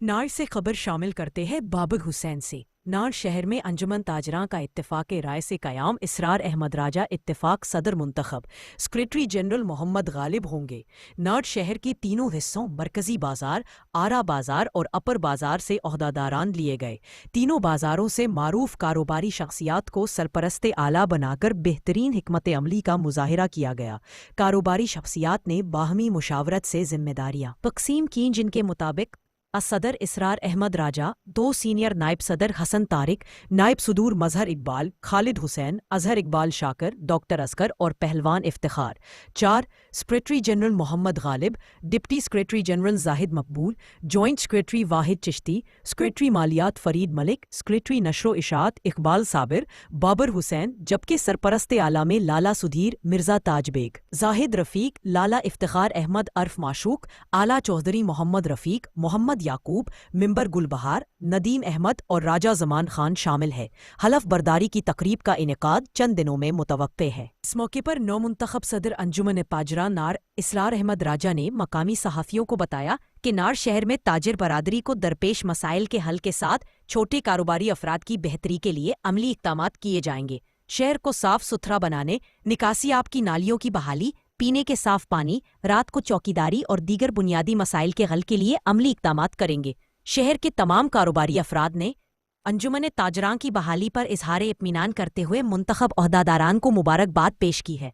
नार से खबर शामिल करते हैं बाबर हुसैन से। नार शहर में अंजुमन ताजरां का इत्तेफाक राय से क़याम इसरार अहमद राजा इत्तेफाक सदर मुंतखब सेक्रेटरी जनरल मोहम्मद गालिब होंगे। नार शहर के तीनों हिस्सों मरकजी बाजार, आरा बाजार और अपर बाजार से ओहदादारान लिए गए। तीनों बाजारों से मारूफ कारोबारी शख्सियात को सरपरस्त आला बनाकर बेहतरीन हिकमत अमली का मुजाहिरा किया गया। कारोबारी शख्सियात ने बाहमी मुशावरत से जिम्मेदारियां तक़सीम की, जिनके मुताबिक सदर इसरार अहमद राजा, 2 सीनियर नायब सदर हसन तारिक, नायब सुदूर मजहर इकबाल, खालिद हुसैन, अजहर इकबाल शाकर, डॉक्टर असगर और पहलवान Iftikhar, 4 secretary general Mohammad Ghalib, deputy secretary general Zahid Maqbool, joint secretary Wahid Chishti, secretary मालियात फरीद मलिक, सेक्रेटरी नशरो इशात इकबाल साबिर, बाबर हुसैन, जबकि सरपरस्त आला में लाला सुधीर, मिर्जा ताज बेग, जाहिद रफ़ीक, लाला इफ्तिखार अहमद अर्फ माशूक, आला चौधरी मोहम्मद रफ़ीक, मोहम्मद याकूब, मिंबर गुलबहार, नदीम अहमद और राजा जमान खान शामिल है। हलफ बर्दारी की तकरीब का इनेकाद चंद दिनों में मुतवक्के है। इस मौके पर नौ मुंतखब सदर अंजुमन पाजरा नार इसरार अहमद राजा ने मकामी सहाफ़ियों को बताया कि नार शहर में ताजिर बरादरी को दरपेश मसाइल के हल के साथ छोटे कारोबारी अफराद की बेहतरी के लिए अमली इक़दामात किए जाएंगे। शहर को साफ सुथरा बनाने, निकासी आब की नालियों की बहाली, पीने के साफ पानी, रात को चौकीदारी और दीगर बुनियादी मसाइल के हल के लिए अमली इक़दामात करेंगे। शहर के तमाम कारोबारी अफराद ने अंजुमन ताजरां की बहाली पर इजहार इत्मीनान करते हुए मुंतखब ओहदादारान को मुबारकबाद पेश की है।